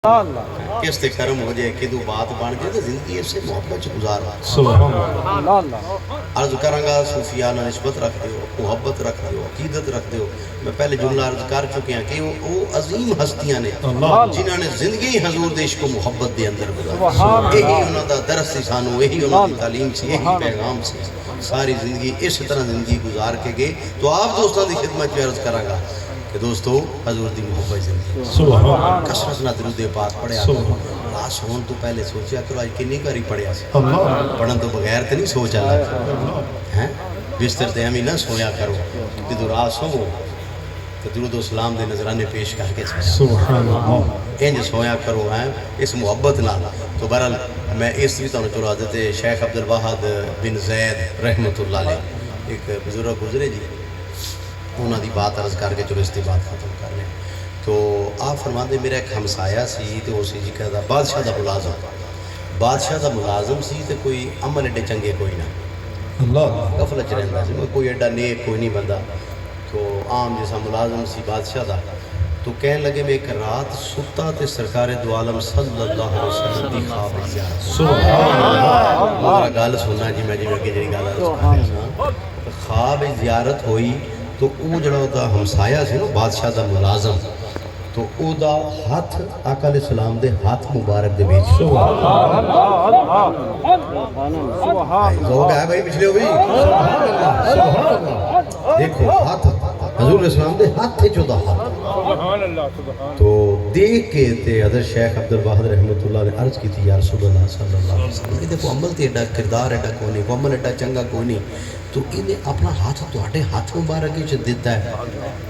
اس تے کرم ہو جائے کہ دو بات بان جائے تو زندگی اس سے محبت گزارو. عرض کرنگا صوفیانہ نسبت رکھ دیو، محبت رکھ دیو، عقیدت رکھ دیو. میں پہلے جملہ عرض کر چکے ہیں کہ وہ عظیم ہستیاں نے جنہوں نے زندگی حضور دے عشق و محبت دے اندر گزاری. یہی انہوں دا درس سی سانو، یہی انہوں دی تعلیم سی، یہی پیغام سی. ساری زندگی اس طرح زندگی گزار کے گئے. تو آپ دوستوں دی خدمت میں عرض کرنگا کہ دوستو حضور دی محبت زندگی کثرت نہ درود پاک پڑھیا کرو. راس ہون تو پہلے سوچیا کرو آج کنی کاری پڑھیا سی. پڑھن تو بغیر تو نہیں سوچا لگا. بستر تے ہمیں نہ سویا کرو کہ تو راس ہو تو درود و سلام دے نظرانے پیش کر کے سویا. انج سویا کرو اس محبت نال. تو بہرحال میں اس بھی تو چلو حضرت شیخ عبدالواحد بن زید رحمۃ اللہ علیہ ایک بزرگ گزرے جی، انہوں دی بات عرض کر کے چلو اس دی بات ختم کر لیں. تو آپ فرما دے میرا ایک ہمسایا سی تو اسی جی کہتا بادشاہ دا ملازم. بادشاہ دا ملازم سی تو کوئی عمل ایڈے چنگے کوئی نہ، غفلت رہندا سی، کوئی ایڈا نیک کوئی نہیں بندہ. تو عام جیسا ملازم سی بادشاہ دا. تو کہنے لگے میں ایک رات ستا تے سرکار دو عالم صلی اللہ علیہ وسلم دی خواب زیارت. میرا گال سننا جی، میں جی میں جی گال عرض کر رہا ہوں. خواب زیارت ہوئی تو او جڑا دا ہمسایا سی نا بادشاہ دا ملازم، تو او دا ہاتھ آقا علیہ السلام دے ہاتھ مبارک دے بیچ. ذوق ہے بھائی پچھلے ہو بھی دیکھو ہاتھ حضور علیہ السلام دے ہاتھ تھے جو دا ہاتھ. تو دیکھ کے تے حضرت شیخ عبدالواحد رحمۃ اللہ نے عرض کی تھی یا رسول اللہ صلی اللہ علیہ وسلم کہ دیکھو عمل تے ایڈا کردار ایڈا کوئی نہیں، عمل ایڈا چنگا کوئی نہیں، تو انہیں اپنا ہاتھ تو اٹھے ہاتھ مبارک ہی دیتا ہے.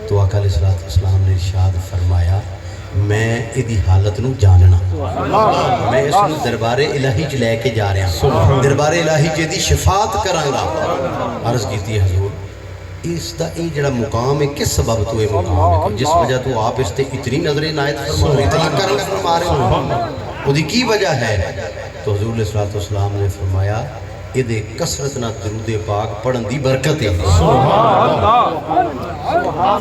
تو آقا علیہ السلام نے ارشاد فرمایا میں ادھی حالت نو جاننا، میں اس نو دربار الہی چ لے کے جا رہا ہوں، دربار الہی چ دی شفاعت کرانگا. عرض کیتی ہے حضور اس دا اے جڑا مقام ہے کس سبب تو اے مقام ہے جس وجہ تو آپ اس تے اتنی نظر عنایت فرما رہے اتنا کرم فرما رہے ہو، وہ دی کی وجہ ہے؟ تو حضور علیہ السلام نے فرمایا یہ دے کثرت نہ درود پاک پڑھن دی برکت ہے.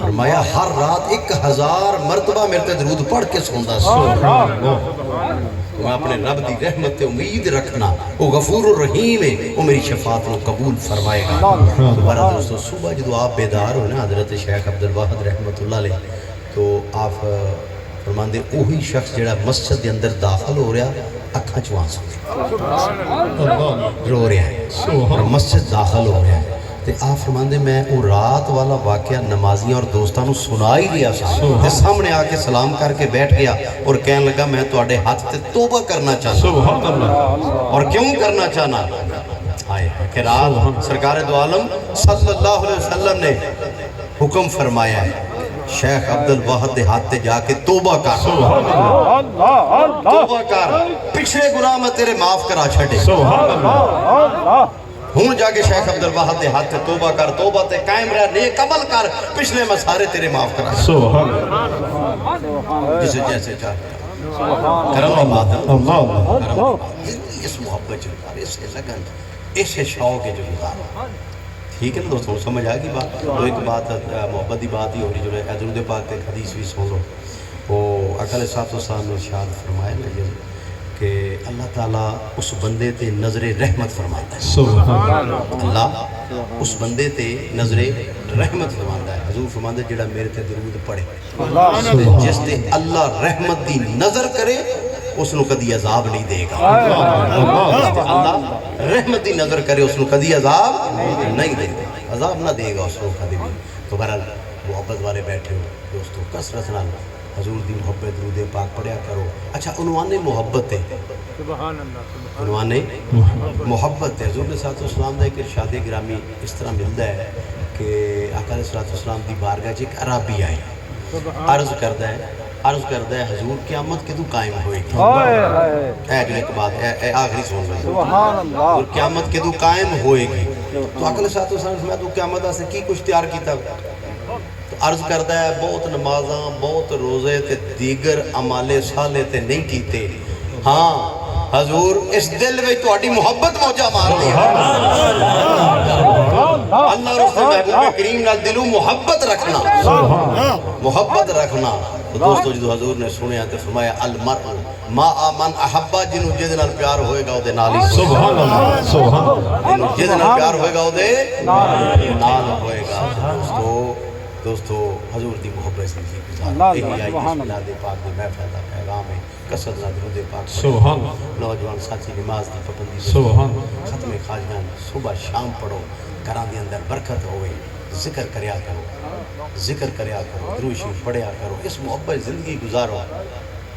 فرمایا ہر رات 1000 مرتبہ میرے تے درود پڑھ کے سوندا سی. تو میں اپنے رب دی رحمت تے امید رکھنا، وہ غفور الرحیم ہے، وہ میری شفاعت کو قبول فرمائے گا. تو برا دوستو صبح جدو آپ بیدار ہو نا حضرت شیخ عبدالواحد رحمۃ اللہ علیہ، تو آپ فرماندے اوہی شخص جڑا مسجد دے اندر داخل ہو رہا اکھاں چوں آنسو رو رہا ہے اور مسجد داخل ہو رہا ہے. تے آپ فرماندے میں وہ رات والا واقعہ نمازیاں اور دوستاں نو سنا ہی لیا تے سامنے آ کے سلام کر کے بیٹھ گیا اور کہنے لگا میں تواڈے ہاتھ تے توبہ کرنا چاہنا. اور کیوں کرنا چاہنا؟ آئے کہ رات سرکار دو عالم صلی اللہ علیہ وسلم نے حکم فرمایا ہے شیخ عبدالواحد دے ہاتھ تے جا کے توبہ کر، توبہ کر، پچھلے گناہ میں تیرے معاف کرا چھڑے. ہوں جا کے شیخ عبدالواحد دے ہاتھ تے توبہ کر، توبہ تے قائم رہ، نیک عمل کر، پچھلے میں سارے تیرے معاف کرا جسے جیسے چاہتے کرم اللہ بات اس محبت جنگار اسے لگن اسے شوق جو گزارا. ٹھیک ہے نا دوستوں سمجھ آگی بات. تو ایک بات محبت دی بات ہی ہو رہی جو ہے درود پاک تے حدیث بھی سن لو. وہ آقا علیہ السلام نے ارشاد فرمایا نا کہ اللہ تعالیٰ اس بندے تے نظر رحمت فرماتا ہے. اللہ اس بندے تے نظر رحمت فرماتا ہے. حضور فرماتا ہے جڑا میرے تے درود پڑھے جس تے اللہ رحمت دی نظر کرے اس نو کدی عذاب نہیں دے گا. اللہ رحمت دی نظر کرے اس نو کدی عذاب نہیں دے گا، عذاب نہ دے گا اس کو کدی بھی. تو بہرحال محبت والے بیٹھے ہو دوستو کثرت نال حضور دی محبت درود پاک پڑھیا کرو. اچھا عنوان محبت ہے، عنوان محبت ہے. حضور علیہ السلام دا ایک ارشاد گرامی اس طرح ملتا ہے کہ آقا علیہ السلام دی بارگاہ ایک عربی آئی عرض کرتا ہے حضور قیامت کدوں قائم ہوئے گی. اے جو ایک بات ہے آخری سن رہے قیامت کدوں قائم ہوئے گی. تو آقا علیہ السلام میں تو قیامت سے کی کچھ تیار کیتا. تو عرض کرتا ہے بہت نمازاں بہت روزے تے دیگر عمالے صالح تے نہیں کیتے، ہاں حضور اس دل میں تہاڈی محبت موجہ مار دیا. اللہ رسول محبوب کریم نال دلوں محبت رکھنا، محبت رکھنا. تو دوستو جدو حضور نے سنیا تو فرمایا المرء ما من احبا جنہوں جد نال پیار ہوئے گا دے نال ہی سبحان اللہ سبحان اللہ جنہوں جد نال پیار ہوئے گا دے نال ہوئے گا دوستو حضور دی محبت زندگی گزار یہی آئی اس ملاد پاک دی محفل دا پیغام ہے قصد نہ درود پاک سبحان نوجوان ساتھی نماز دی پابندی سبحان ختم خواجگان صبح شام پڑھو گھراں دے اندر برکت ہوئے ذکر کریا کرو درود شریف پڑھیا کرو اس محبت زندگی گزارو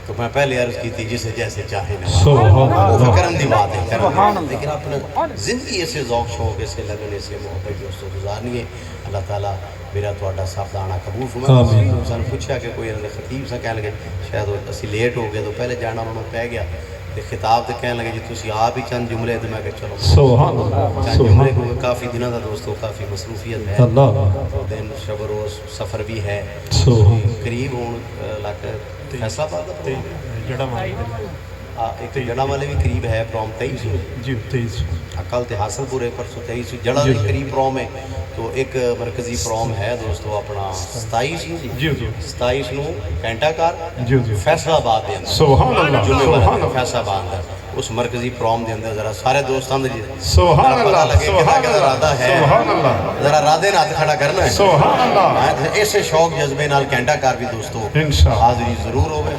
تو میں پہلے عرض کی تھی جسے جیسے چاہے نواز وہ کرم دی بات ہے لیکن اپنے زندگی ایسے ذوق شوق ایسے لگن ایسے محبت دوستوں گزارنی ہے اللہ تعالیٰ میرا تھوڑا صاف دانا قبول فرمائے سن پوچھا کہ کوئی خطیب سا کہنے لگے شاید اسی لیٹ ہو گئے تو پہلے جانا انہوں نے پہ گیا خطاب تو کہنے لگے جی تسی آپ ہی چند جملے تو میں کہا چلو سبحان اللہ چند جملے کو کافی دنوں کا دوستو کافی مصروفیت ہے دن شب روز سفر بھی ہے قریب ہوں علاقہ فیصلہ آباد ایک جڑا والے بھی قریب ہے پروم 23 اکل تے حاصل پورے پرسوں 23 جڑا بھی قریب پروم ہے تو ایک مرکزی پروم ہے دوستو اپنا 27 نو کینٹا کار فیصلہ آباد دے اندر سبحان اللہ جمعے والا فیصلہ آباد اندر اس مرکزی پروم دے اندر ذرا سارے دوستان دے سبحان اللہ لگے کہ ارادہ ہے ذرا ارادے نہ ہاتھ کھڑا کرنا ہے سبحان اللہ ایسے شوق جذبے نال کینٹا کار بھی دوستو انشاءاللہ حاضری ضرور ہوئے